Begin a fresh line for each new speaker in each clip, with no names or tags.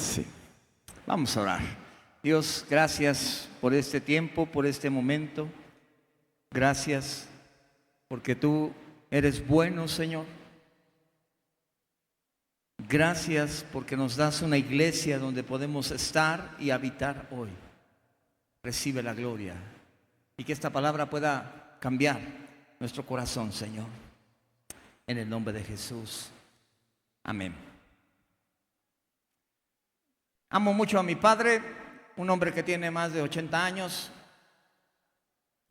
Sí. Vamos a orar. Dios, gracias por este tiempo, por este momento. Gracias porque tú eres bueno, Señor. Gracias porque nos das una iglesia donde podemos estar y habitar hoy. Recibe la gloria y que esta palabra pueda cambiar nuestro corazón, Señor. En el nombre de Jesús. Amén. Amo mucho a mi padre, un hombre que tiene más de 80 años,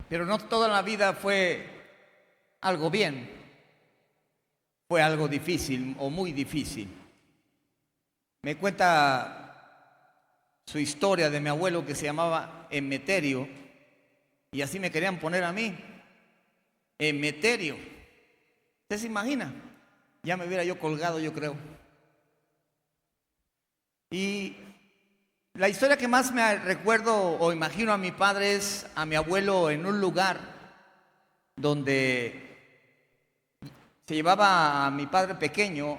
pero no toda la vida fue algo bien, fue algo difícil o muy difícil. Me cuenta su historia de mi abuelo que se llamaba Emeterio, y así me querían poner a mí, Emeterio. ¿Usted se imagina? Ya me hubiera yo colgado, yo creo. Y la historia que más me recuerdo o imagino a mi padre es a mi abuelo en un lugar donde se llevaba a mi padre pequeño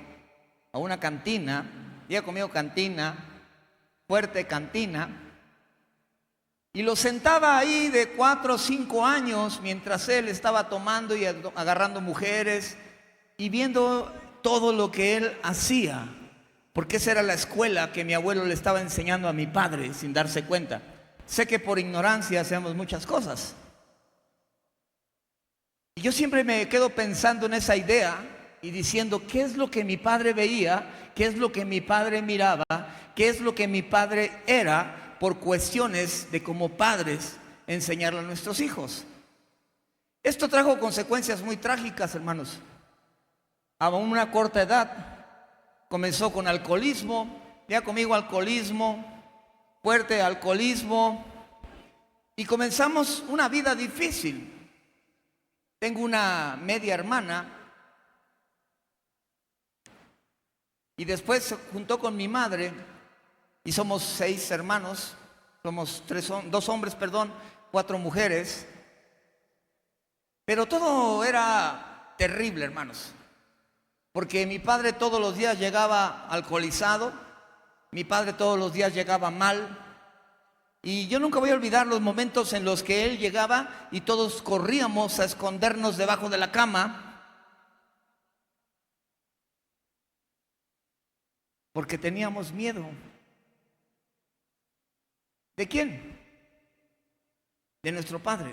a una cantina. Diga conmigo cantina, fuerte cantina, y lo sentaba ahí de 4 o 5 años mientras él estaba tomando y agarrando mujeres y viendo todo lo que él hacía, porque esa era la escuela que mi abuelo le estaba enseñando a mi padre sin darse cuenta. Sé que por ignorancia hacemos muchas cosas. Y yo siempre me quedo pensando en esa idea y diciendo, ¿qué es lo que mi padre veía? ¿Qué es lo que mi padre miraba? ¿Qué es lo que mi padre era por cuestiones de como padres enseñarle a nuestros hijos? Esto trajo consecuencias muy trágicas, hermanos. A una corta edad comenzó con alcoholismo, ya conmigo alcoholismo, fuerte alcoholismo, y comenzamos una vida difícil. Tengo una media hermana y después se juntó con mi madre y somos 6 hermanos, somos 2 hombres, 4 mujeres, pero todo era terrible, hermanos, porque mi padre todos los días llegaba alcoholizado, mi padre todos los días llegaba mal, y yo nunca voy a olvidar los momentos en los que él llegaba y todos corríamos a escondernos debajo de la cama, porque teníamos miedo. ¿De quién? De nuestro padre.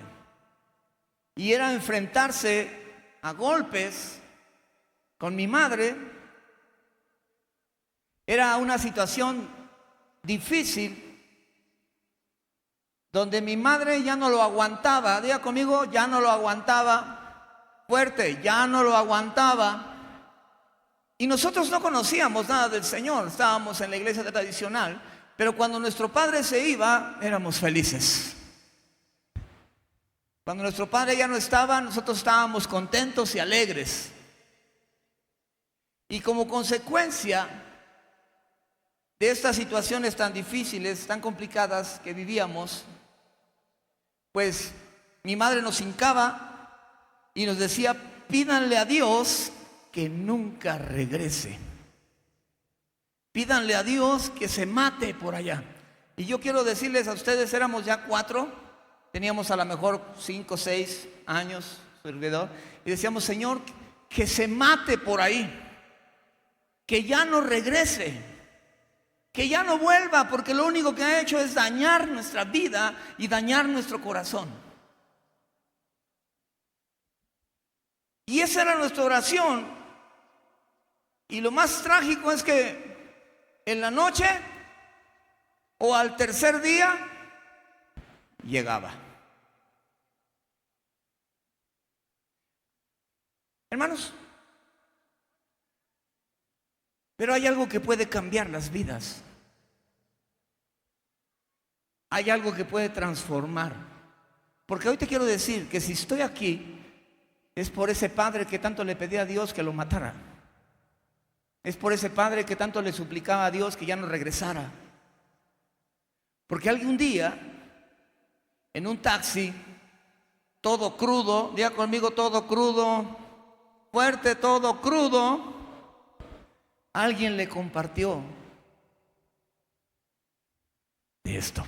Y era enfrentarse a golpes con mi madre. Era una situación difícil donde mi madre ya no lo aguantaba. Diga conmigo, ya no lo aguantaba. Fuerte, ya no lo aguantaba. Y nosotros no conocíamos nada del Señor, estábamos en la iglesia tradicional, pero cuando nuestro padre se iba, éramos felices. Cuando nuestro padre ya no estaba, nosotros estábamos contentos y alegres. Y como consecuencia de estas situaciones tan difíciles, tan complicadas que vivíamos, pues mi madre nos hincaba y nos decía, pídanle a Dios que nunca regrese. Pídanle a Dios que se mate por allá. Y yo quiero decirles a ustedes, éramos ya 4, teníamos a lo mejor 5 o 6 años alrededor, y decíamos, Señor, que se mate por ahí, que ya no regrese, que ya no vuelva, porque lo único que ha hecho es dañar nuestra vida y dañar nuestro corazón. Y esa era nuestra oración. Y lo más trágico es que en la noche o al tercer día llegaba. Hermanos, pero hay algo que puede cambiar las vidas. Hay algo que puede transformar. Porque hoy te quiero decir que si estoy aquí es por ese padre que tanto le pedía a Dios que lo matara. Es por ese padre que tanto le suplicaba a Dios que ya no regresara. Porque algún día, en un taxi, todo crudo, diga conmigo todo crudo, fuerte, todo crudo, alguien le compartió esto.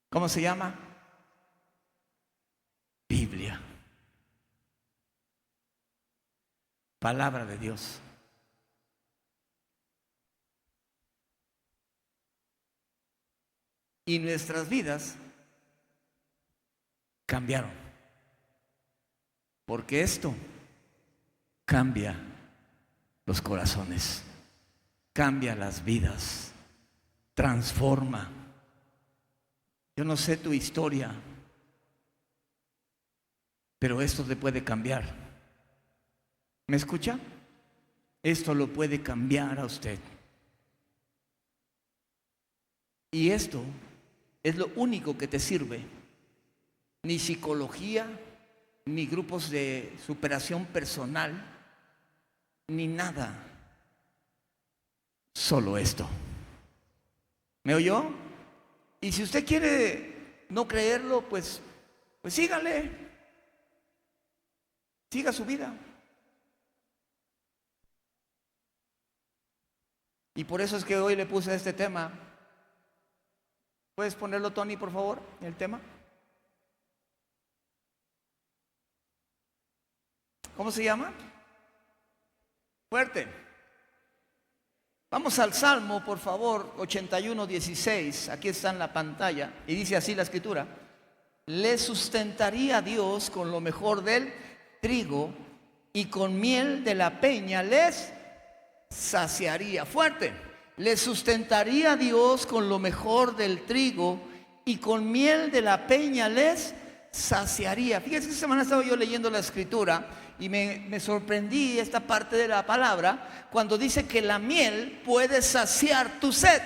¿Cómo se llama? Biblia. Palabra de Dios. Y nuestras vidas cambiaron. Porque esto cambia los corazones, cambia las vidas, transforma. Yo no sé tu historia, pero esto te puede cambiar. ¿Me escucha? Esto lo puede cambiar a usted. Y esto es lo único que te sirve. Ni psicología, ni grupos de superación personal, ni nada. Solo esto. ¿Me oyó? Y si usted quiere no creerlo, pues sígale. Siga su vida. Y por eso es que hoy le puse este tema. ¿Puedes ponerlo, Tony, por favor, el tema? ¿Cómo se llama? Fuerte. Vamos al Salmo, por favor, 81:16. Aquí está en la pantalla. Y dice así la escritura: le sustentaría a Dios con lo mejor del trigo, y con miel de la peña les saciaría. Fuerte. Le sustentaría a Dios con lo mejor del trigo, y con miel de la peña les saciaría. Fíjense, esta semana estaba yo leyendo la escritura y me sorprendí esta parte de la palabra cuando dice que la miel puede saciar tu sed.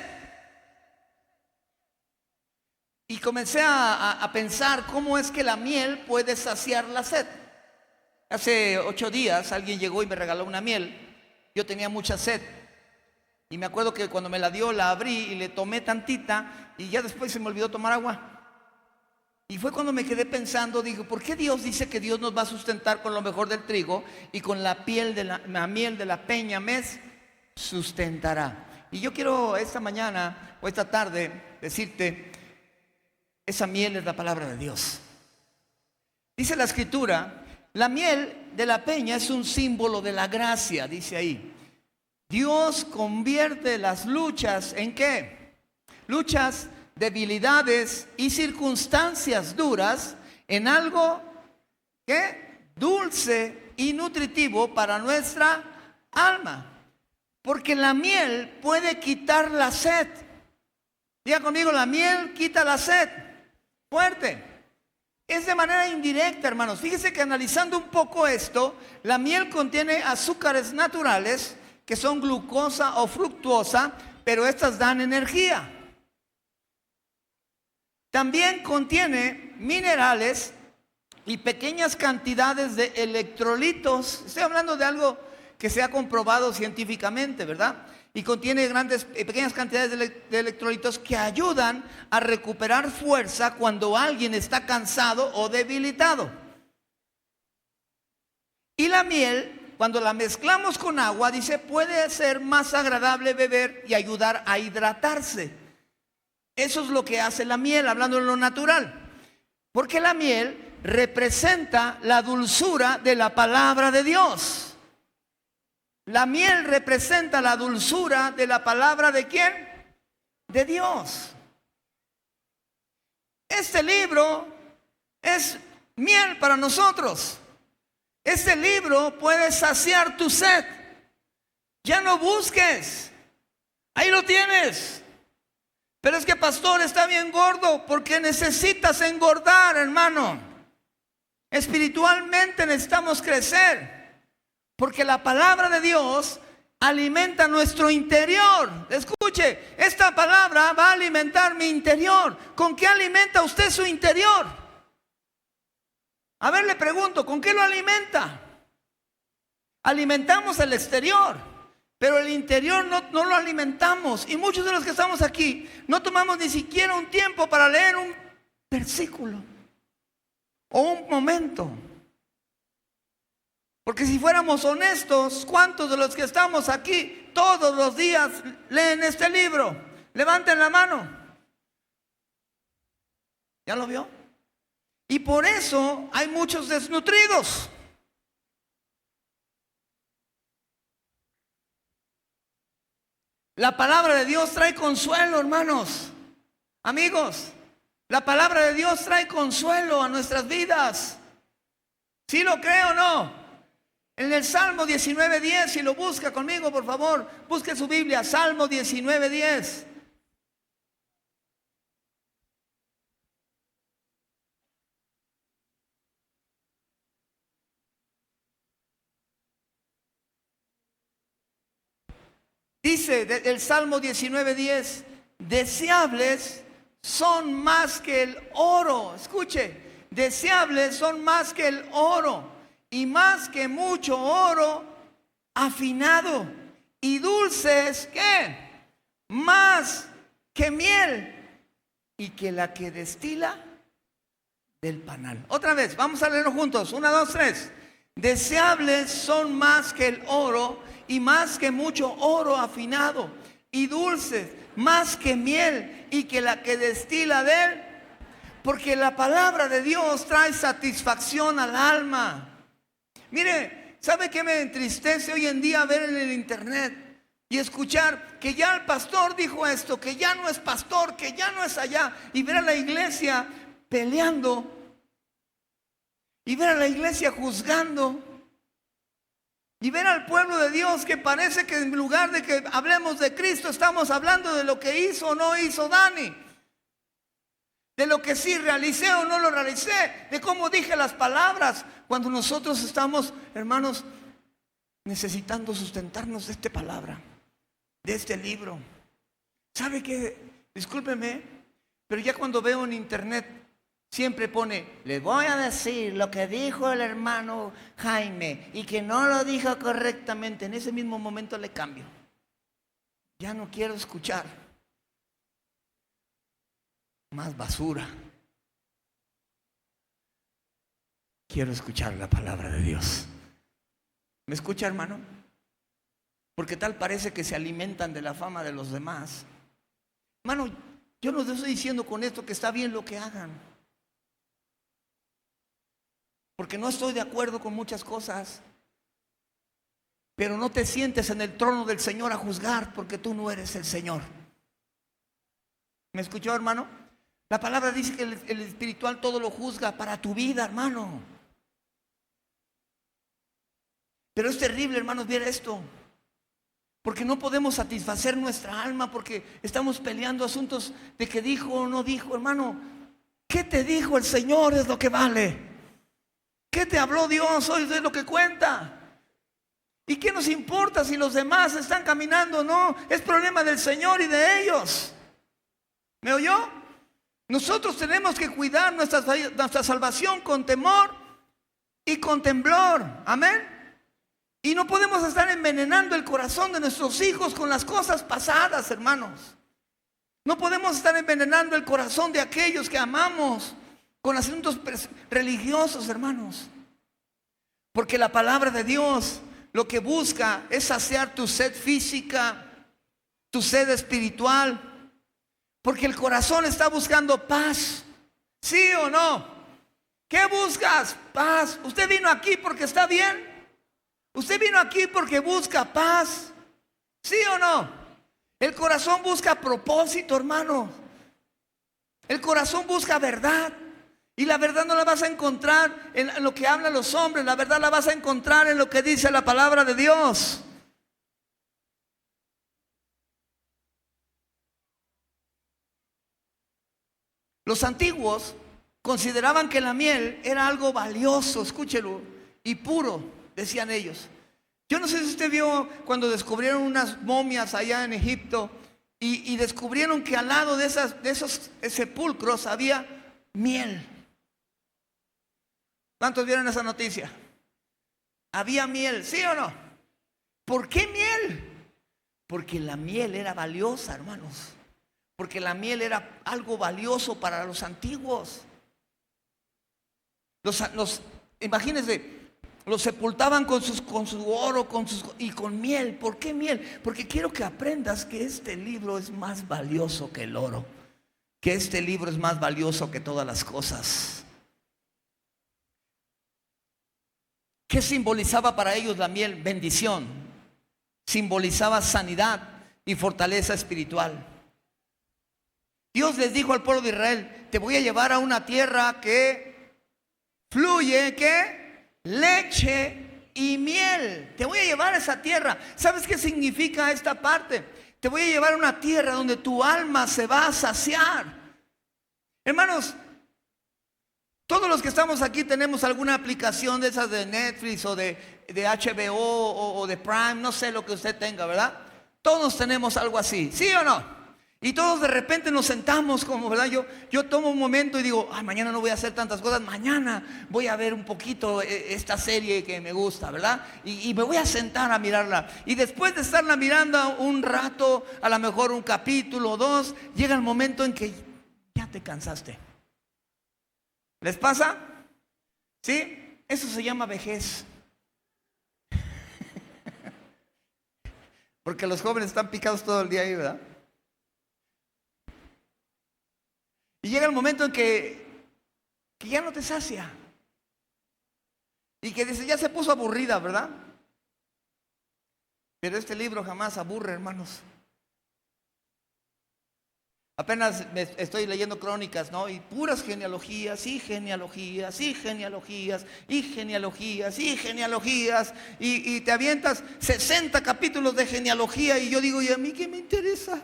Y comencé a pensar cómo es que la miel puede saciar la sed. Hace 8 días alguien llegó y me regaló una miel. Yo tenía mucha sed y me acuerdo que cuando me la dio la abrí y le tomé tantita y ya después se me olvidó tomar agua. Y fue cuando me quedé pensando, digo, ¿por qué Dios dice que Dios nos va a sustentar con lo mejor del trigo y con la miel de la peña me sustentará? Y yo quiero esta mañana o esta tarde decirte, esa miel es la palabra de Dios. Dice la escritura, la miel de la peña es un símbolo de la gracia, dice ahí. Dios convierte las luchas ¿en qué? Luchas, debilidades y circunstancias duras en algo ¿qué? Dulce y nutritivo para nuestra alma. Porque la miel puede quitar la sed. Diga conmigo, la miel quita la sed. Fuerte. Es de manera indirecta, hermanos. Fíjese que analizando un poco esto, la miel contiene azúcares naturales que son glucosa o fructuosa, pero estas dan energía. También contiene minerales y pequeñas cantidades de electrolitos. Estoy hablando de algo que se ha comprobado científicamente, ¿verdad? Y contiene pequeñas cantidades de electrolitos que ayudan a recuperar fuerza cuando alguien está cansado o debilitado. Y la miel, cuando la mezclamos con agua, dice, puede ser más agradable beber y ayudar a hidratarse. Eso es lo que hace la miel, hablando de lo natural. Porque la miel representa la dulzura de la palabra de Dios. La miel representa la dulzura de la palabra ¿de quién? De Dios. Este libro es miel para nosotros. Este libro puede saciar tu sed. Ya no busques. Ahí lo tienes. Pero es que pastor está bien gordo, porque necesitas engordar, hermano. Espiritualmente necesitamos crecer. Porque la palabra de Dios alimenta nuestro interior. Escuche, esta palabra va a alimentar mi interior. ¿Con qué alimenta usted su interior? A ver, le pregunto, ¿con qué lo alimenta? Alimentamos el exterior, pero el interior no lo alimentamos. Y muchos de los que estamos aquí no tomamos ni siquiera un tiempo para leer un versículo o un momento. Porque si fuéramos honestos, ¿cuántos de los que estamos aquí todos los días leen este libro? Levanten la mano. ¿Ya lo vio? Y por eso hay muchos desnutridos. La palabra de Dios trae consuelo, hermanos, amigos. La palabra de Dios trae consuelo a nuestras vidas. ¿Sí lo cree o no? En el Salmo 19:10, si lo busca conmigo, por favor, busque su Biblia, Salmo 19:10. Dice el Salmo 19:10, deseables son más que el oro. Escuche, deseables son más que el oro y más que mucho oro afinado y dulces, ¿qué? Más que miel y que la que destila del panal. Otra vez, vamos a leerlo juntos. 1, 2, 3. Deseables son más que el oro y más que mucho oro afinado y dulces, más que miel y que la que destila de él. Porque la palabra de Dios trae satisfacción al alma. Mire, ¿sabe qué me entristece hoy en día ver en el internet y escuchar que ya el pastor dijo esto, que ya no es pastor, que ya no es allá, y ver a la iglesia peleando y ver a la iglesia juzgando y ver al pueblo de Dios que parece que en lugar de que hablemos de Cristo estamos hablando de lo que hizo o no hizo Dani, de lo que sí realicé o no lo realicé, de cómo dije las palabras, cuando nosotros estamos, hermanos, necesitando sustentarnos de esta palabra, de este libro. ¿Sabe qué? Discúlpeme, pero ya cuando veo en internet siempre pone, le voy a decir lo que dijo el hermano Jaime y que no lo dijo correctamente, en ese mismo momento le cambio. Ya no quiero escuchar más basura. Quiero escuchar la palabra de Dios. ¿Me escucha, hermano? Porque tal parece que se alimentan de la fama de los demás. Hermano, yo no te estoy diciendo con esto que está bien lo que hagan, porque no estoy de acuerdo con muchas cosas. Pero no te sientes en el trono del Señor a juzgar, porque tú no eres el Señor. ¿Me escuchó, hermano? La palabra dice que el espiritual todo lo juzga para tu vida, hermano. Pero es terrible, hermanos, ver esto, porque no podemos satisfacer nuestra alma, porque estamos peleando asuntos de que dijo o no dijo. Hermano, ¿qué te dijo el Señor? Es lo que vale. ¿Qué te habló Dios? Hoy es lo que cuenta. ¿Y qué nos importa si los demás están caminando o no? Es problema del Señor y de ellos. ¿Me oyó? Nosotros tenemos que cuidar nuestra salvación con temor y con temblor. Amén. Y no podemos estar envenenando el corazón de nuestros hijos con las cosas pasadas, hermanos. No podemos estar envenenando el corazón de aquellos que amamos con asuntos religiosos, hermanos. Porque la palabra de Dios lo que busca es saciar tu sed física, tu sed espiritual. Porque el corazón está buscando paz. ¿Sí o no? ¿Qué buscas? Paz. ¿Usted vino aquí porque está bien? ¿Usted vino aquí porque busca paz? ¿Sí o no? El corazón busca propósito, hermano. El corazón busca verdad. Y la verdad no la vas a encontrar en lo que hablan los hombres. La verdad la vas a encontrar en lo que dice la palabra de Dios. Los antiguos consideraban que la miel era algo valioso, escúchelo, y puro, decían ellos. Yo no sé si usted vio cuando descubrieron unas momias allá en Egipto y descubrieron que al lado de esos sepulcros había miel. ¿Cuántos vieron esa noticia? Había miel, ¿sí o no? ¿Por qué miel? Porque la miel era valiosa, hermanos. Porque la miel era algo valioso para los antiguos. Imagínense, Lo sepultaban con su oro y con miel. ¿Por qué miel? Porque quiero que aprendas que este libro es más valioso que el oro. Que este libro es más valioso que todas las cosas. ¿Qué simbolizaba para ellos la miel? Bendición. Simbolizaba sanidad y fortaleza espiritual. Dios les dijo al pueblo de Israel: te voy a llevar a una tierra que fluye, ¿qué? Leche y miel. Te voy a llevar a esa tierra. ¿Sabes qué significa esta parte? Te voy a llevar a una tierra donde tu alma se va a saciar. Hermanos, todos los que estamos aquí tenemos alguna aplicación de esas de Netflix o de HBO o de Prime, no sé lo que usted tenga, ¿verdad? Todos tenemos algo así, ¿sí o no? Y todos de repente nos sentamos como, ¿verdad? Yo tomo un momento y digo: ay, mañana no voy a hacer tantas cosas, mañana voy a ver un poquito esta serie que me gusta, ¿verdad? Y me voy a sentar a mirarla. Y después de estarla mirando un rato, a lo mejor un capítulo o dos, llega el momento en que ya te cansaste. ¿Les pasa? ¿Sí? Eso se llama vejez. Porque los jóvenes están picados todo el día ahí, ¿verdad? Y llega el momento en que ya no te sacia. Y que dice: ya se puso aburrida, ¿verdad? Pero este libro jamás aburre, hermanos. Apenas estoy leyendo crónicas, ¿no? Y puras genealogías, y genealogías, y genealogías, y genealogías, y genealogías. Y te avientas 60 capítulos de genealogía. Y yo digo: ¿y a mí qué me interesa?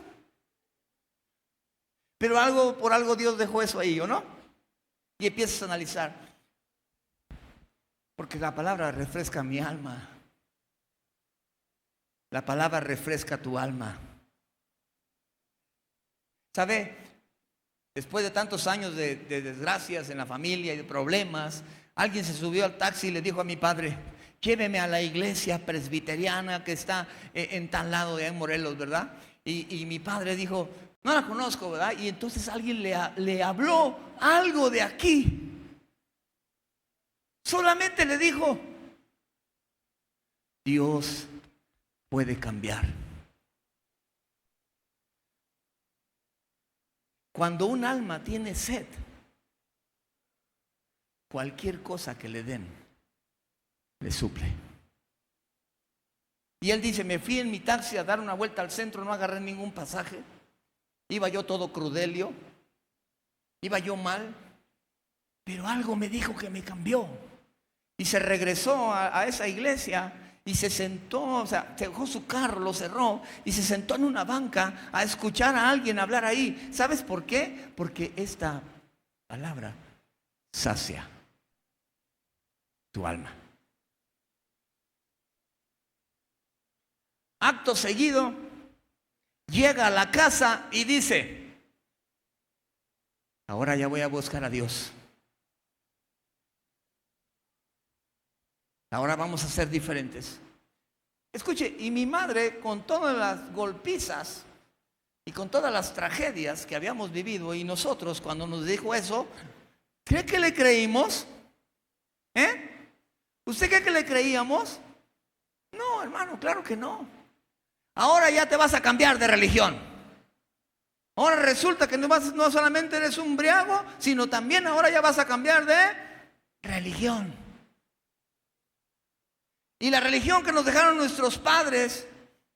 Pero por algo Dios dejó eso ahí, ¿o no? Y empiezas a analizar. Porque la palabra refresca mi alma. La palabra refresca tu alma. ¿Sabe? Después de tantos años de desgracias en la familia y de problemas, alguien se subió al taxi y le dijo a mi padre: lléveme a la iglesia presbiteriana que está en tal lado de ahí en Morelos, ¿verdad? Y mi padre dijo: no la conozco, ¿verdad? Y entonces alguien le habló algo de aquí. Solamente le dijo: Dios puede cambiar. Cuando un alma tiene sed, cualquier cosa que le den, le suple. Y él dice: me fui en mi taxi a dar una vuelta al centro, no agarré ningún pasaje. Iba yo todo crudelio, iba yo mal, pero algo me dijo que me cambió. Y se regresó a esa iglesia y se sentó, o sea, dejó su carro, lo cerró y se sentó en una banca a escuchar a alguien hablar ahí. ¿Sabes por qué? Porque esta palabra sacia tu alma. Acto seguido, llega a la casa y dice: ahora ya voy a buscar a Dios. Ahora vamos a ser diferentes. Escuche, y mi madre, con todas las golpizas y con todas las tragedias que habíamos vivido, y nosotros cuando nos dijo eso, ¿cree que le creímos? ¿Usted cree que le creíamos? No, hermano, claro que no. Ahora ya te vas a cambiar de religión. Ahora resulta que no solamente eres un briago, sino también ahora ya vas a cambiar de religión. Y la religión que nos dejaron nuestros padres,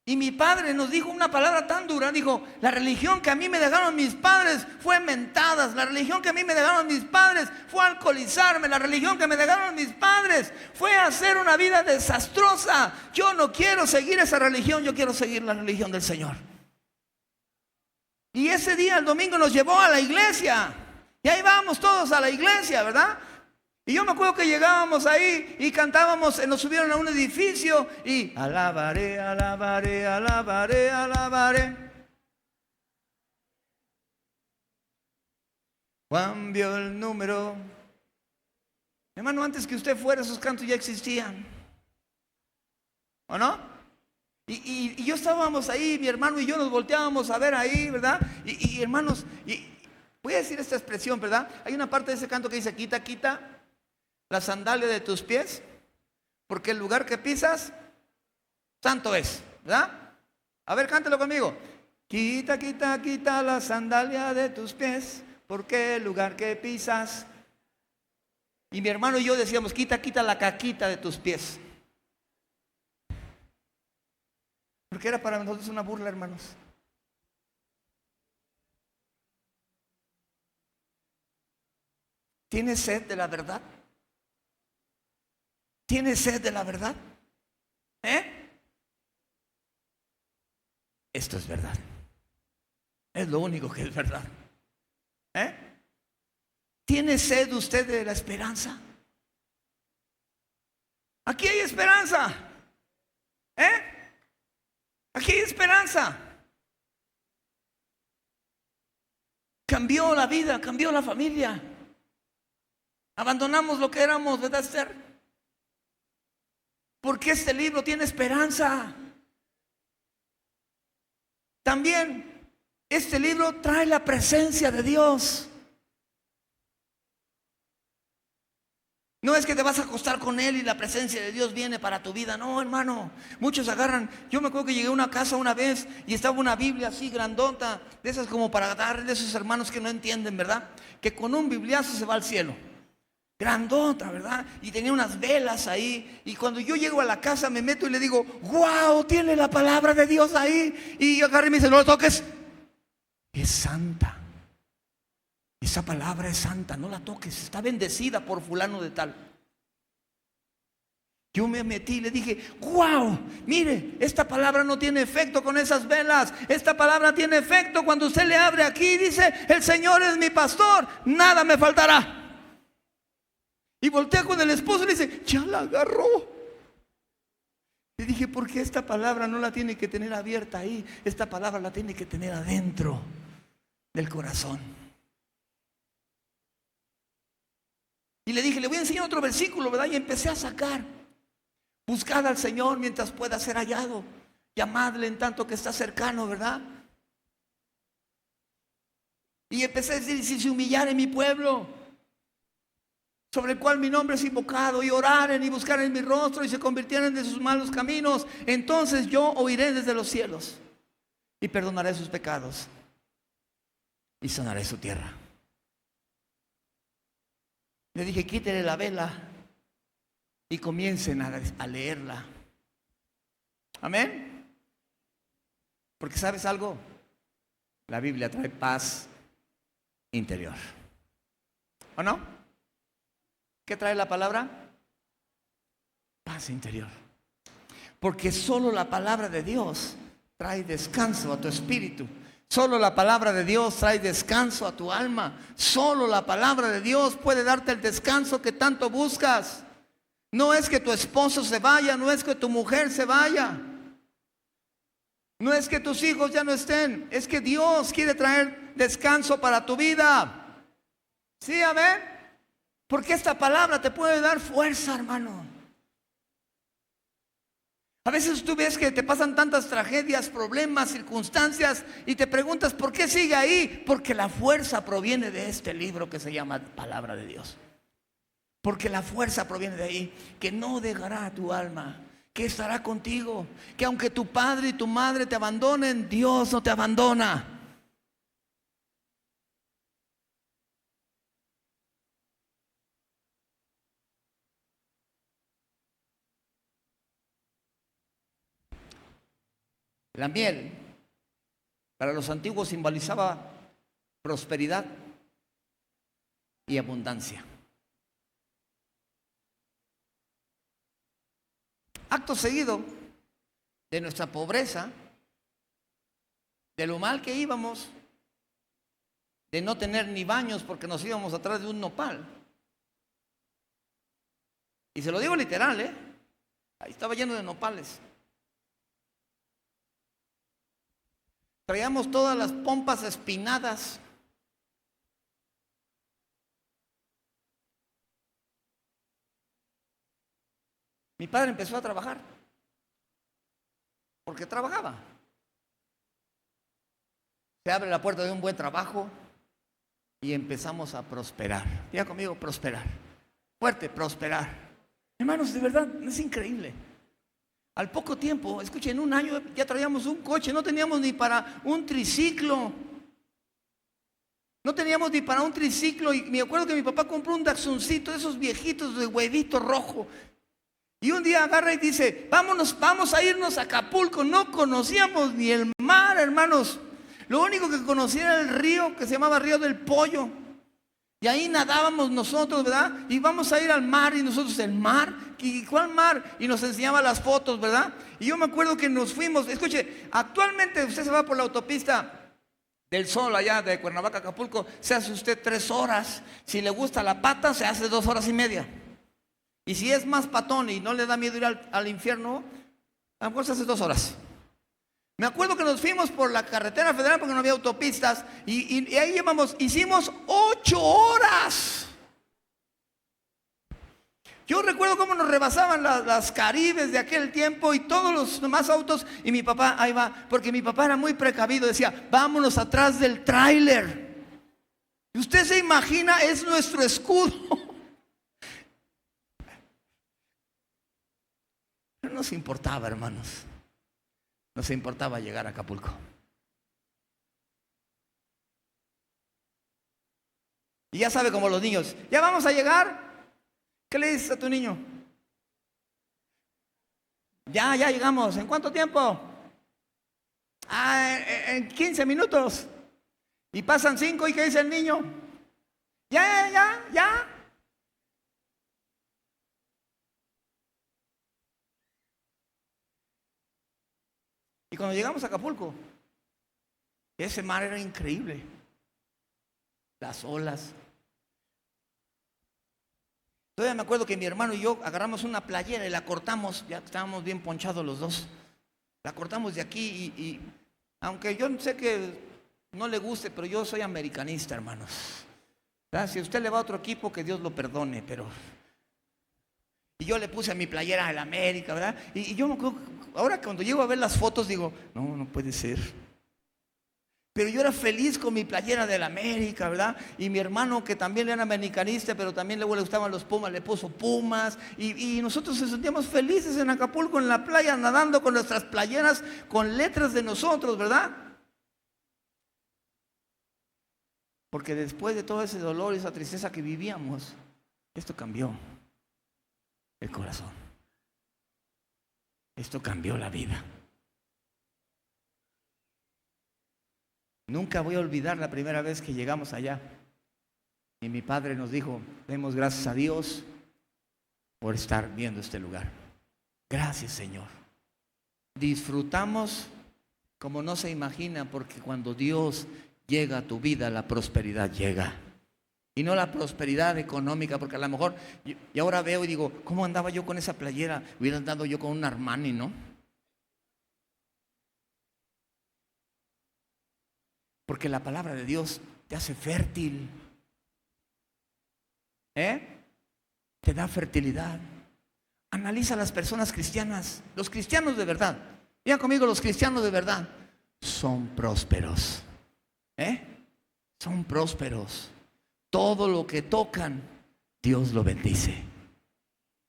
y mi padre nos dijo una palabra tan dura, dijo: la religión que a mí me dejaron mis padres fue mentadas, la religión que a mí me dejaron mis padres fue alcoholizarme, la religión que me dejaron mis padres fue hacer una vida desastrosa. Yo no quiero seguir esa religión, yo quiero seguir la religión del Señor. Y ese día, el domingo, nos llevó a la iglesia, y ahí vamos todos a la iglesia, ¿verdad? Y yo me acuerdo que llegábamos ahí y cantábamos, nos subieron a un edificio y alabaré, alabaré, alabaré, alabaré. Juan vio el número. Hermano, antes que usted fuera, esos cantos ya existían, ¿o no? Y yo estábamos ahí, mi hermano y yo nos volteábamos a ver ahí, ¿verdad? Y hermanos, voy a decir esta expresión, ¿verdad? Hay una parte de ese canto que dice: quita, quita la sandalia de tus pies, porque el lugar que pisas, santo es, ¿verdad? A ver, cántelo conmigo. Quita, quita, quita la sandalia de tus pies, porque el lugar que pisas. Y mi hermano y yo decíamos, quita, quita la caquita de tus pies. Porque era para nosotros una burla, hermanos. ¿Tienes sed de la verdad? ¿Tienes sed de la verdad? Esto es verdad. Es lo único que es verdad. ¿Tiene sed usted de la esperanza? Aquí hay esperanza. Aquí hay esperanza. Cambió la vida, cambió la familia. Abandonamos lo que éramos, ¿verdad, Esther? Porque este libro tiene esperanza. También este libro trae la presencia de Dios. No es que te vas a acostar con él y la presencia de Dios viene para tu vida. No, hermano. Muchos agarran. Yo me acuerdo que llegué a una casa una vez y estaba una Biblia así grandota, de esas como para darle a esos hermanos que no entienden, ¿verdad? Que con un bibliazo se va al cielo. Grandota, ¿verdad? Y tenía unas velas ahí. Y cuando yo llego a la casa me meto y le digo, wow, tiene la palabra de Dios ahí. Y yo agarré y me dice, no lo toques. Es santa. Esa palabra es santa, no la toques, está bendecida por fulano de tal. Yo me metí y le dije, wow, mire, esta palabra no tiene efecto con esas velas. Esta palabra tiene efecto cuando usted le abre aquí y dice, el Señor es mi pastor, nada me faltará. Y voltea con el esposo y le dice, ya la agarró. Le dije, ¿por qué esta palabra no la tiene que tener abierta ahí? Esta palabra la tiene que tener adentro del corazón. Y le dije, le voy a enseñar otro versículo, ¿verdad? Y empecé a sacar. Buscad al Señor mientras pueda ser hallado. Llamadle en tanto que está cercano, ¿verdad? Y empecé a decir, si se humillare mi pueblo, sobre el cual mi nombre es invocado, y oraren y buscaren mi rostro y se convirtieren de sus malos caminos, entonces yo oiré desde los cielos y perdonaré sus pecados y sanaré su tierra. Le dije, quítele la vela y comiencen a leerla. Amén. Porque ¿sabes algo? La Biblia trae paz interior. ¿O no? ¿Qué trae la palabra? Paz interior. Porque solo la palabra de Dios trae descanso a tu espíritu. Solo la palabra de Dios trae descanso a tu alma. Solo la palabra de Dios puede darte el descanso que tanto buscas. No es que tu esposo se vaya, no es que tu mujer se vaya, no es que tus hijos ya no estén, es que Dios quiere traer descanso para tu vida. ¿Sí, amén? Porque esta palabra te puede dar fuerza, hermano. A veces tú ves que te pasan tantas tragedias, problemas, circunstancias y te preguntas, ¿por qué sigue ahí? Porque la fuerza proviene de este libro que se llama Palabra de Dios. Porque la fuerza proviene de ahí, que no dejará a tu alma, que estará contigo, que aunque tu padre y tu madre te abandonen, Dios no te abandona. La miel para los antiguos simbolizaba prosperidad y abundancia. Acto seguido de nuestra pobreza, de lo mal que íbamos, de no tener ni baños porque nos íbamos atrás de un nopal. Y se lo digo literal, ahí estaba lleno de nopales. Traíamos todas las pompas espinadas. Mi padre empezó a trabajar, porque trabajaba. Se abre la puerta de un buen trabajo y empezamos a prosperar. Diga conmigo, prosperar. Fuerte, prosperar. Hermanos, de verdad, es increíble. Al poco tiempo, escuchen, en un año ya traíamos un coche, no teníamos ni para un triciclo. No teníamos ni para un triciclo y me acuerdo que mi papá compró un Datsuncito de esos viejitos de huevito rojo. Y un día agarra y dice, vamos a irnos a Acapulco. No conocíamos ni el mar, hermanos. Lo único que conocía era el río que se llamaba Río del Pollo. Y ahí nadábamos nosotros, ¿verdad? Y vamos a ir al mar y nosotros, ¿el mar? ¿Y cuál mar? Y nos enseñaba las fotos, ¿verdad? Y yo me acuerdo que nos fuimos, escuche, actualmente usted se va por la autopista del Sol allá de Cuernavaca a Acapulco, se hace usted 3 horas. Si le gusta la pata, se hace 2 horas y media. Y si es más patón y no le da miedo ir al infierno, a lo mejor se hace 2 horas. Me acuerdo que nos fuimos por la carretera federal porque no había autopistas y ahí hicimos 8 horas. Yo recuerdo cómo nos rebasaban las Caribes de aquel tiempo y todos los demás autos y mi papá ahí va, porque mi papá era muy precavido, decía, vámonos atrás del tráiler. Y usted se imagina, es nuestro escudo. No nos importaba, hermanos. Nos importaba llegar a Acapulco. Y ya sabe, como los niños, ya vamos a llegar. ¿Qué le dices a tu niño? Ya llegamos. ¿En cuánto tiempo? En 15 minutos. Y pasan 5 y ¿qué dice el niño? Ya. Y cuando llegamos a Acapulco, ese mar era increíble. Las olas. Todavía me acuerdo que mi hermano y yo agarramos una playera y la cortamos, ya estábamos bien ponchados los dos. La cortamos de aquí y aunque yo sé que no le guste, pero yo soy americanista, hermanos. ¿Verdad? Si usted le va a otro equipo, que Dios lo perdone, pero... Y yo le puse a mi playera al América, ¿verdad? Y yo me acuerdo, ahora cuando llego a ver las fotos digo, no puede ser. Pero yo era feliz con mi playera del América, ¿verdad? Y mi hermano, que también era americanista, pero también luego le gustaban los Pumas, le puso Pumas. Y nosotros nos sentíamos felices en Acapulco, en la playa, nadando con nuestras playeras, con letras de nosotros, ¿verdad? Porque después de todo ese dolor y esa tristeza que vivíamos, esto cambió el corazón. Esto cambió la vida. Nunca voy a olvidar la primera vez que llegamos allá. Y mi padre nos dijo, demos gracias a Dios por estar viendo este lugar. Gracias, Señor. Disfrutamos como no se imagina, porque cuando Dios llega a tu vida, la prosperidad llega. Y no la prosperidad económica, porque a lo mejor, y ahora veo y digo, ¿cómo andaba yo con esa playera? Hubiera andado yo con un Armani, ¿no? Porque la palabra de Dios te hace fértil. Te da fertilidad. Analiza a las personas cristianas. Los cristianos de verdad. Digan conmigo, los cristianos de verdad son prósperos. Son prósperos. Todo lo que tocan, Dios lo bendice.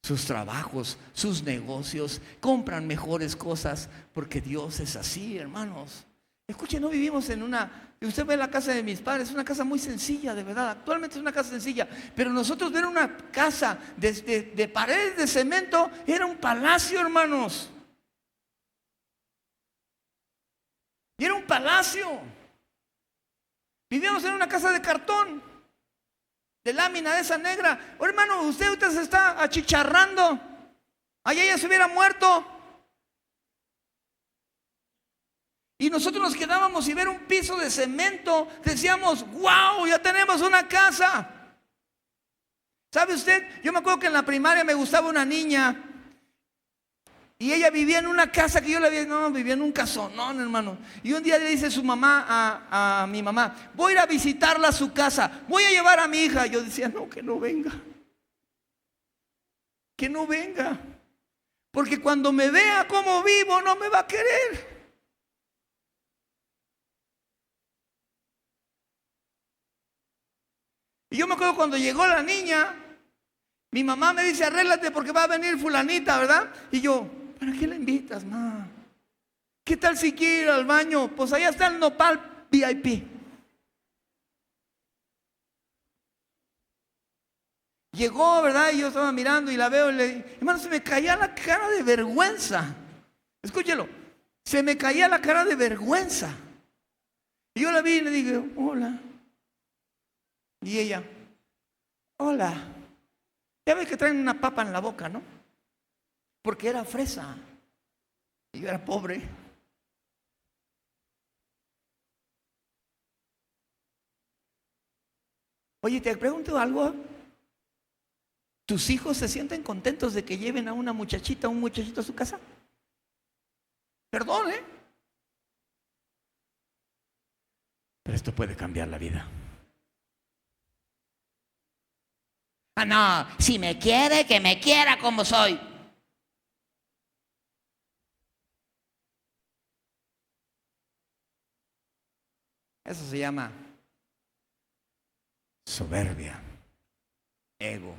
Sus trabajos, sus negocios, compran mejores cosas, porque Dios es así, hermanos. Escuchen, no vivimos en usted ve la casa de mis padres, es una casa muy sencilla, de verdad. Actualmente es una casa sencilla, pero nosotros ver una casa de paredes de cemento, era un palacio, hermanos. Y era un palacio. Vivíamos en una casa de cartón, de lámina de esa negra. Oh, hermano, usted ahorita se está achicharrando. Allá ya se hubiera muerto. Y nosotros nos quedábamos y ver un piso de cemento, decíamos, wow, ya tenemos una casa. ¿Sabe usted? Yo me acuerdo que en la primaria me gustaba una niña y ella vivía en una casa que yo le había, vivía en un casonón, hermano. Y un día le dice su mamá a mi mamá, voy a ir a visitarla a su casa, voy a llevar a mi hija. Yo decía, no, que no venga. Que no venga. Porque cuando me vea cómo vivo, no me va a querer. Y yo me acuerdo cuando llegó la niña Mi mamá me dice, arréglate porque va a venir fulanita, ¿verdad? Y yo, ¿para qué la invitas, ma? ¿Qué tal si quiere ir al baño? Pues allá está el nopal VIP. Llegó, ¿verdad? Y yo estaba mirando y la veo y le dije, hermano, se me caía la cara de vergüenza. Escúchelo, se me caía la cara de vergüenza. Y yo la vi y le dije, hola. Y ella, hola. Ya ves que traen una papa en la boca, ¿no? Porque era fresa. Y yo era pobre. Oye, te pregunto algo. ¿Tus hijos se sienten contentos de que lleven a una muchachita o un muchachito a su casa? Perdón, ¿eh? Pero esto puede cambiar la vida. Ah, no, si me quiere, que me quiera como soy. Eso se llama soberbia, ego,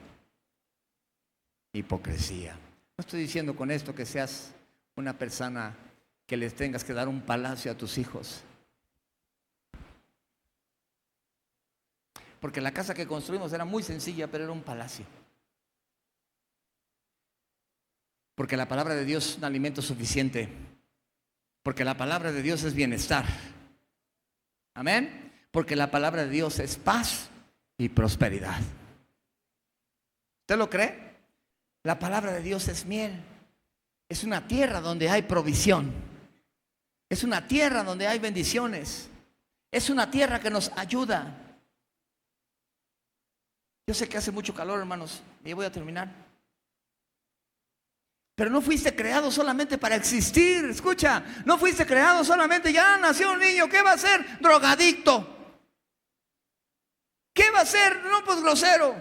hipocresía. No estoy diciendo con esto que seas una persona que les tengas que dar un palacio a tus hijos. Porque la casa que construimos era muy sencilla, pero era un palacio. Porque la palabra de Dios es un alimento suficiente. Porque la palabra de Dios es bienestar. Amén. Porque la palabra de Dios es paz y prosperidad. ¿Usted lo cree? La palabra de Dios es miel. Es una tierra donde hay provisión. Es una tierra donde hay bendiciones. Es una tierra que nos ayuda. Yo sé que hace mucho calor, hermanos, y voy a terminar. Pero no fuiste creado solamente para existir. Escucha, no fuiste creado solamente, ya nació un niño, ¿qué va a ser? Drogadicto. ¿Qué va a ser? No, pues grosero.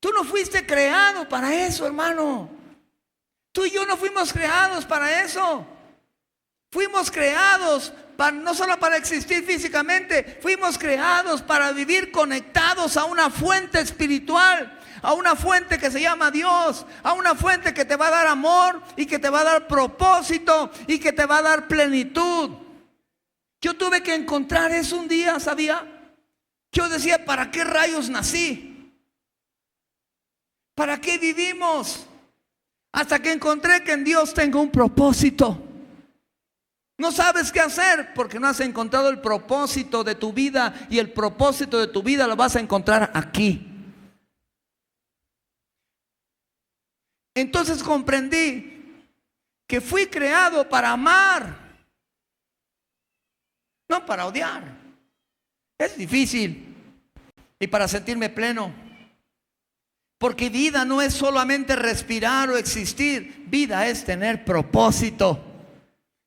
Tú no fuiste creado para eso, hermano. Tú y yo no fuimos creados para eso. Fuimos creados no solo para existir físicamente, fuimos creados para vivir conectados a una fuente espiritual, a una fuente que se llama Dios, a una fuente que te va a dar amor y que te va a dar propósito y que te va a dar plenitud. Yo tuve que encontrar eso un día, ¿sabía? Yo decía, ¿para qué rayos nací? ¿Para qué vivimos? Hasta que encontré que en Dios tengo un propósito. No sabes qué hacer porque no has encontrado el propósito de tu vida, y el propósito de tu vida lo vas a encontrar aquí. Entonces comprendí que fui creado para amar, no para odiar. Es difícil. Y para sentirme pleno. Porque vida no es solamente respirar o existir. Vida es tener propósito.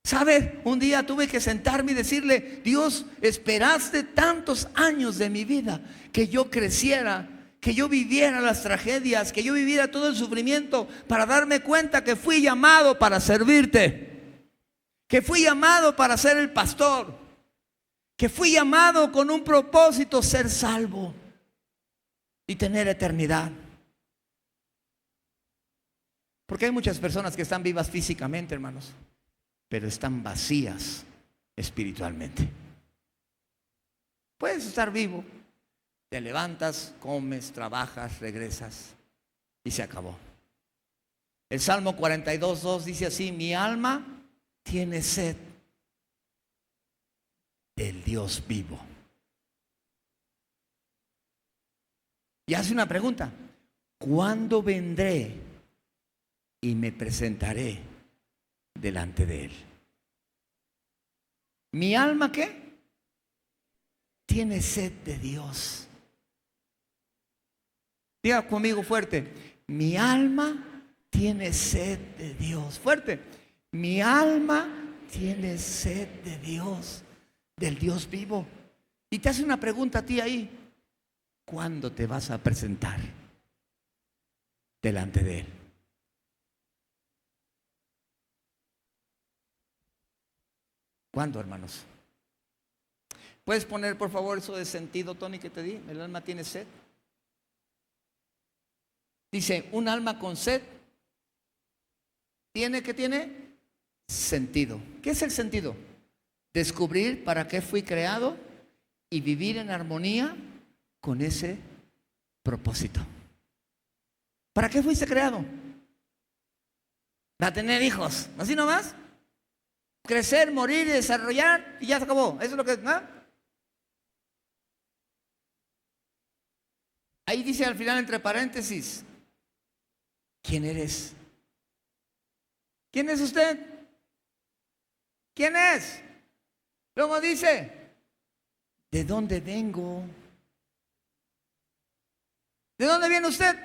¿Sabes? Un día tuve que sentarme y decirle, Dios, esperaste tantos años de mi vida que yo creciera, que yo viviera las tragedias, que yo viviera todo el sufrimiento, para darme cuenta que fui llamado para servirte, que fui llamado para ser el pastor, que fui llamado con un propósito, ser salvo y tener eternidad. Porque hay muchas personas que están vivas físicamente, hermanos, pero están vacías espiritualmente. Puedes estar vivo, te levantas, comes, trabajas, regresas y se acabó. El Salmo 42:2 dice así: mi alma tiene sed del Dios vivo. Y hace una pregunta: ¿cuándo vendré y me presentaré delante de Él? ¿Mi alma qué? Tiene sed de Dios. Diga conmigo fuerte: mi alma tiene sed de Dios. Fuerte: mi alma tiene sed de Dios, del Dios vivo. Y te hace una pregunta a ti ahí: ¿cuándo te vas a presentar delante de Él? ¿Cuándo, hermanos? ¿Puedes poner por favor eso de sentido, Tony, que te di? El alma tiene sed. Dice, un alma con sed tiene sentido. ¿Qué es el sentido? Descubrir para qué fui creado y vivir en armonía con ese propósito. ¿Para qué fuiste creado? Para tener hijos, así nomás. Crecer, morir y desarrollar y ya se acabó. Eso es lo que es, ¿no? Ahí dice al final entre paréntesis, ¿quién eres? ¿Quién es usted? ¿Quién es? Luego dice, ¿de dónde vengo? ¿De dónde viene usted?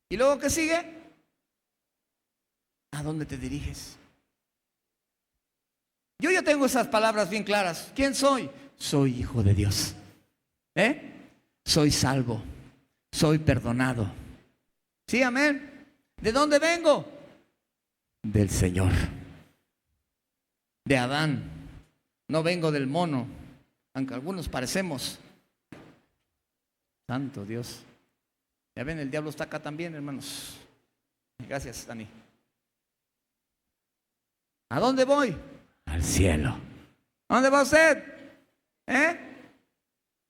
¿Y luego qué sigue? ¿A dónde te diriges? Yo ya tengo esas palabras bien claras. ¿Quién soy? Soy hijo de Dios. Soy salvo. Soy perdonado. Sí, amén. ¿De dónde vengo? Del Señor. De Adán. No vengo del mono, aunque algunos parecemos. Santo Dios. Ya ven, el diablo está acá también, hermanos. Gracias, Dani. ¿A dónde voy? Al cielo. ¿A dónde va usted?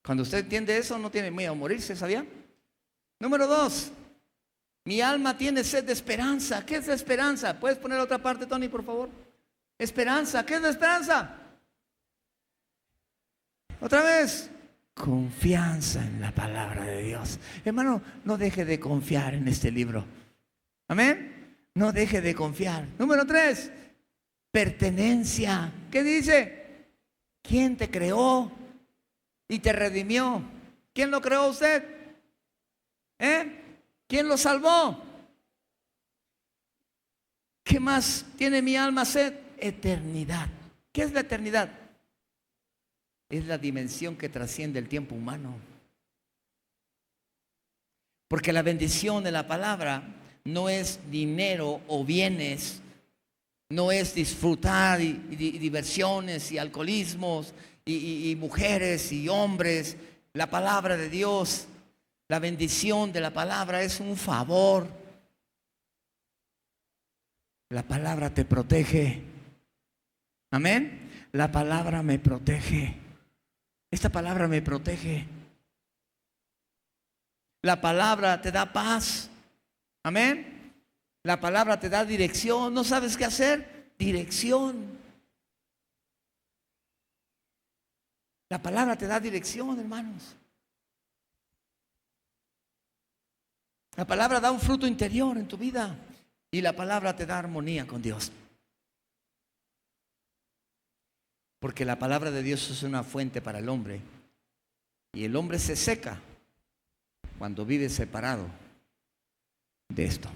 Cuando usted entiende eso, no tiene miedo a morirse, ¿sabía? Número 2. Mi alma tiene sed de esperanza. ¿Qué es la esperanza? ¿Puedes poner otra parte, Tony, por favor? Esperanza. ¿Qué es la esperanza? Otra vez. Confianza en la palabra de Dios. Hermano, no deje de confiar en este libro. Amén. No deje de confiar. Número 3. Pertenencia. ¿Qué dice? ¿Quién te creó y te redimió? ¿Quién lo creó usted? ¿Quién lo salvó? ¿Qué más tiene mi alma sed? Eternidad. ¿Qué es la eternidad? Es la dimensión que trasciende el tiempo humano. Porque la bendición de la palabra no es dinero o bienes, no es disfrutar y diversiones y alcoholismos y mujeres y hombres. La palabra de Dios, la bendición de la palabra es un favor. La palabra te protege. Amén. La palabra me protege. Esta palabra me protege. La palabra te da paz. Amén. La palabra te da dirección. ¿No sabes qué hacer? Dirección. La palabra te da dirección, hermanos. La palabra da un fruto interior en tu vida. Y la palabra te da armonía con Dios. Porque la palabra de Dios es una fuente para el hombre. Y el hombre se seca cuando vive separado de esto.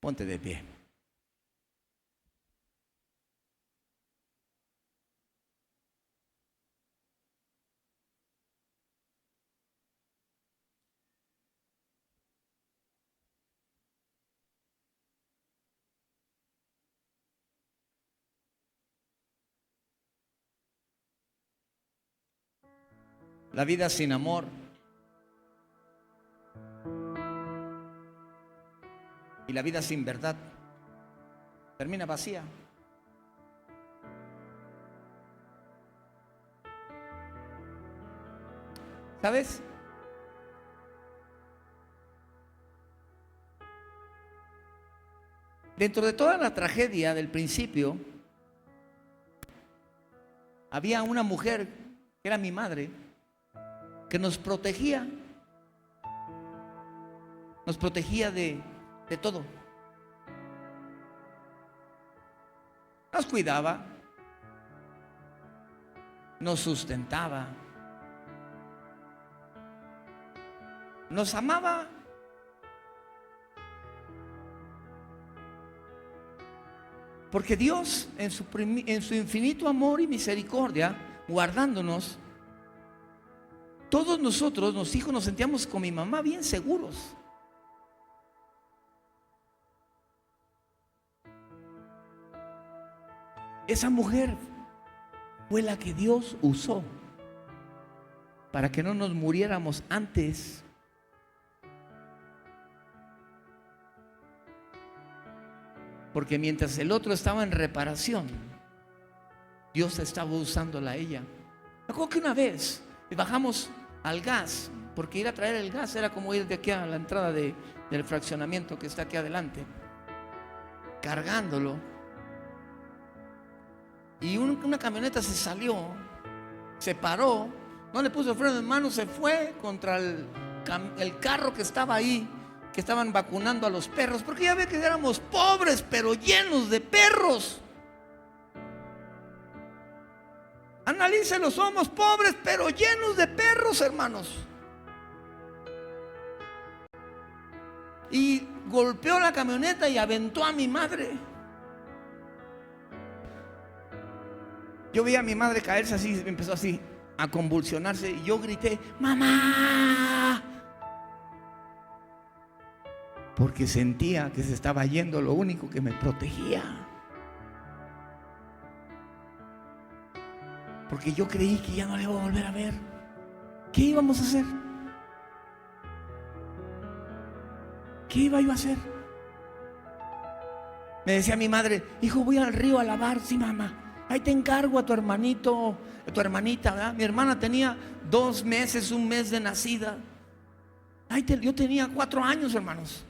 Ponte de pie. La vida sin amor y la vida sin verdad termina vacía. ¿Sabes? Dentro de toda la tragedia del principio, había una mujer que era mi madre, que nos protegía de todo. Nos cuidaba, nos sustentaba, nos amaba. Porque Dios, en su infinito amor y misericordia, guardándonos, todos nosotros, los hijos, nos sentíamos con mi mamá bien seguros. Esa mujer fue la que Dios usó para que no nos muriéramos antes. Porque mientras el otro estaba en reparación, Dios estaba usándola a ella. Me acuerdo que una vez bajamos al gas, porque ir a traer el gas era como ir de aquí a la entrada del fraccionamiento que está aquí adelante, cargándolo. Y una camioneta se salió, se paró, no le puso el freno en mano, se fue contra el carro que estaba ahí, que estaban vacunando a los perros, porque ya ve que éramos pobres pero llenos de perros. Analícelo, somos pobres pero llenos de perros, hermanos. Y golpeó la camioneta y aventó a mi madre. Yo vi a mi madre caerse así, empezó así a convulsionarse y yo grité: ¡mamá! Porque sentía que se estaba yendo lo único que me protegía. Porque yo creí que ya no le iba a volver a ver. ¿Qué íbamos a hacer? ¿Qué iba yo a hacer? Me decía mi madre: hijo, voy al río a lavar. Sí, mamá. Ahí te encargo a tu hermanito, a tu hermanita, ¿verdad? Mi hermana tenía 2 meses, 1 mes de nacida. Yo tenía 4 años, hermanos.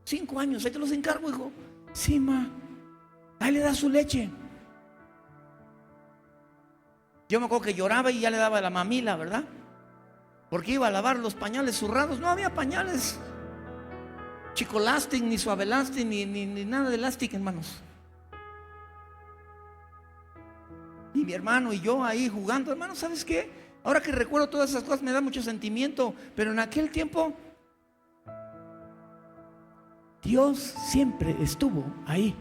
5 años, ahí te los encargo, hijo. Sí, ma. Ahí le da su leche. Yo me acuerdo que lloraba y ya le daba la mamila, ¿verdad? Porque iba a lavar los pañales zurrados. No había pañales Chicolastic, ni Suavelastic, ni nada de Elastic, hermanos. Y mi hermano y yo ahí jugando. Hermano, ¿sabes qué? Ahora que recuerdo todas esas cosas me da mucho sentimiento. Pero en aquel tiempo Dios siempre estuvo ahí,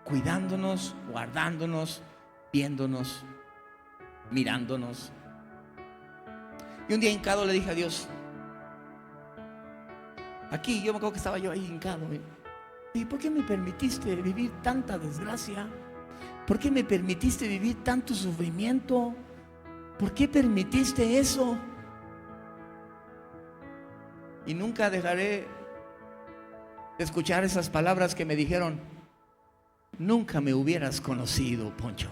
cuidándonos, guardándonos, viéndonos, mirándonos. Y un día hincado le dije a Dios, aquí, yo me acuerdo que estaba yo ahí hincado, ¿y por qué me permitiste vivir tanta desgracia? ¿Por qué me permitiste vivir tanto sufrimiento? ¿Por qué permitiste eso? Y nunca dejaré de escuchar esas palabras que me dijeron: nunca me hubieras conocido, Poncho.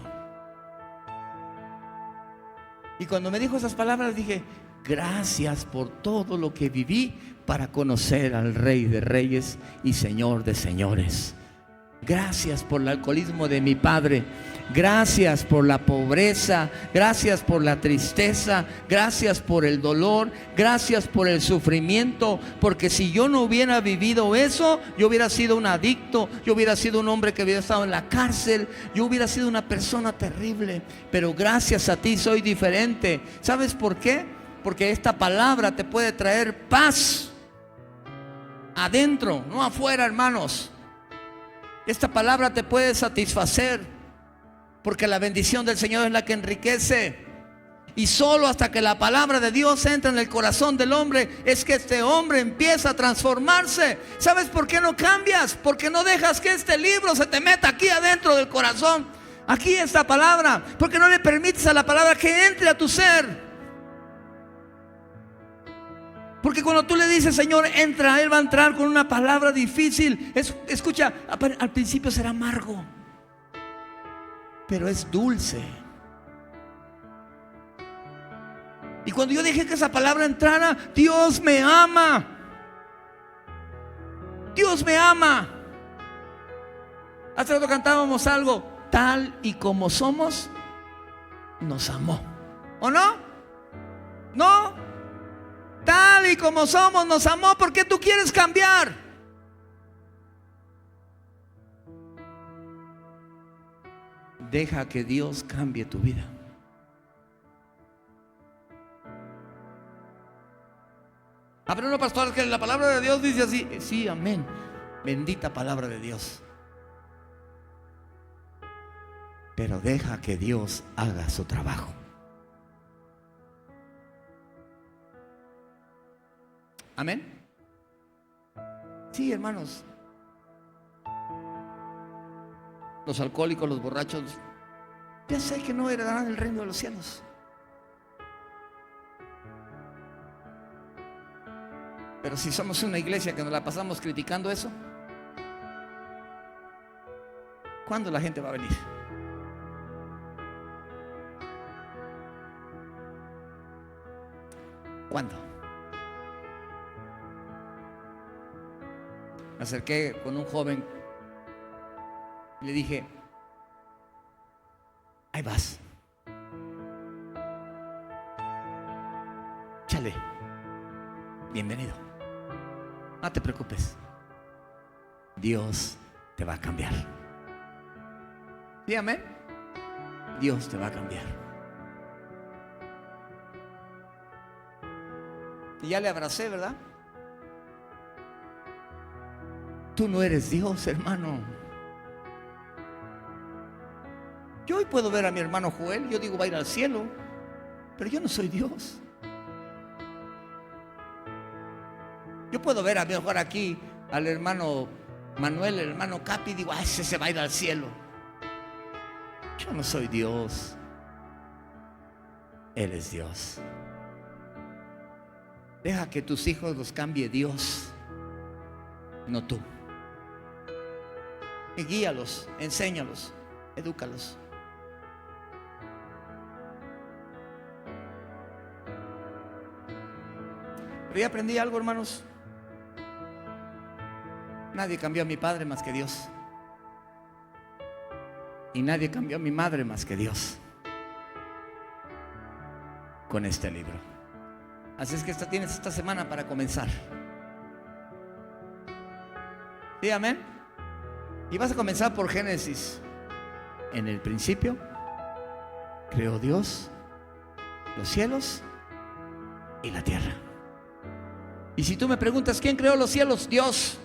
Y cuando me dijo esas palabras dije: gracias por todo lo que viví para conocer al Rey de Reyes y Señor de Señores. Gracias por el alcoholismo de mi padre. Gracias por la pobreza. Gracias por la tristeza. Gracias por el dolor. Gracias por el sufrimiento. Porque si yo no hubiera vivido eso, yo hubiera sido un adicto. Yo hubiera sido un hombre que hubiera estado en la cárcel. Yo hubiera sido una persona terrible. Pero gracias a ti soy diferente. ¿Sabes por qué? Porque esta palabra te puede traer paz adentro, no afuera, hermanos. Esta palabra te puede satisfacer, porque la bendición del Señor es la que enriquece. Y solo hasta que la palabra de Dios entra en el corazón del hombre es que este hombre empieza a transformarse. ¿Sabes por qué no cambias? Porque no dejas que este libro se te meta aquí adentro del corazón. Aquí esta palabra. Porque no le permites a la palabra que entre a tu ser. Porque cuando tú le dices: Señor, entra, Él va a entrar con una palabra difícil. Escucha, al principio será amargo, pero es dulce. Y cuando yo dije que esa palabra entrara, Dios me ama. Dios me ama. Hace rato cantábamos algo: tal y como somos, nos amó. ¿O no? ¿No? Tal y como somos, nos amó. ¿Por qué tú quieres cambiar? Deja que Dios cambie tu vida. Pero no, pastor, es que la palabra de Dios dice así. Sí, amén. Bendita palabra de Dios. Pero deja que Dios haga su trabajo. Amén. Sí, hermanos. Los alcohólicos, los borrachos, Ya sé que no heredarán el reino de los cielos. Pero si somos una iglesia que nos la pasamos criticando eso, ¿cuándo la gente va a venir? ¿Cuándo? Me acerqué con un joven y le dije: ahí vas, chale, bienvenido, no te preocupes, Dios te va a cambiar. ¿Sí, amén? Dios te va a cambiar. Y ya le abracé, ¿verdad? Tú no eres Dios, hermano. Yo hoy puedo ver a mi hermano Joel, yo digo va a ir al cielo, pero yo no soy Dios. Yo puedo ver a lo mejor aquí al hermano Manuel, el hermano Capi, y digo, ese se va a ir al cielo. Yo no soy Dios. Él es Dios. Deja que tus hijos los cambie Dios, no tú. Y guíalos, enséñalos, edúcalos. Pero ya aprendí algo, hermanos. Nadie cambió a mi padre más que Dios. Y nadie cambió a mi madre más que Dios. Con este libro. Así es que tienes esta semana para comenzar. ¿Sí, amén? Y vas a comenzar por Génesis. En el principio creó Dios los cielos y la tierra. Y si tú me preguntas, ¿quién creó los cielos? Dios.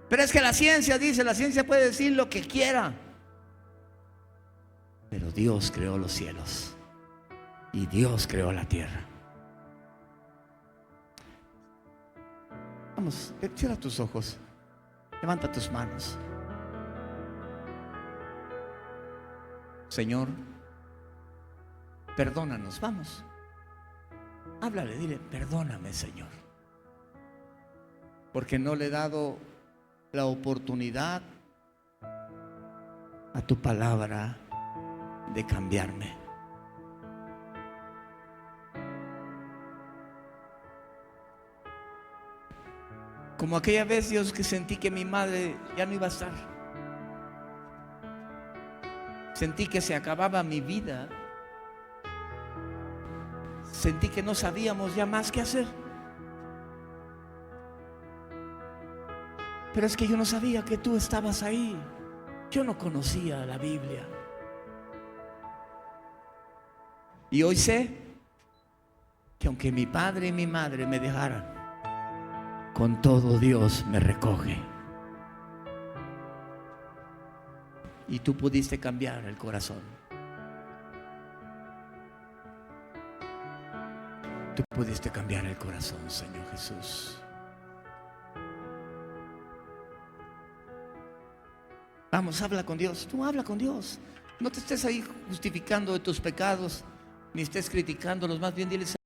Pero es que la ciencia dice, la ciencia puede decir lo que quiera. Pero Dios creó los cielos y Dios creó la tierra. Vamos, cierra tus ojos, levanta tus manos. Señor, perdónanos, vamos. Háblale, dile, perdóname, Señor, porque no le he dado la oportunidad a tu palabra de cambiarme. Como aquella vez, Dios, que sentí que mi madre ya no iba a estar. Sentí que se acababa mi vida. Sentí que no sabíamos ya más qué hacer. Pero es que yo no sabía que tú estabas ahí. Yo no conocía la Biblia. Y hoy sé que aunque mi padre y mi madre me dejaran, con todo Dios me recoge. Y tú pudiste cambiar el corazón. Tú pudiste cambiar el corazón, Señor Jesús. Vamos, habla con Dios. Tú habla con Dios. No te estés ahí justificando de tus pecados, ni estés criticándolos. Más bien diles: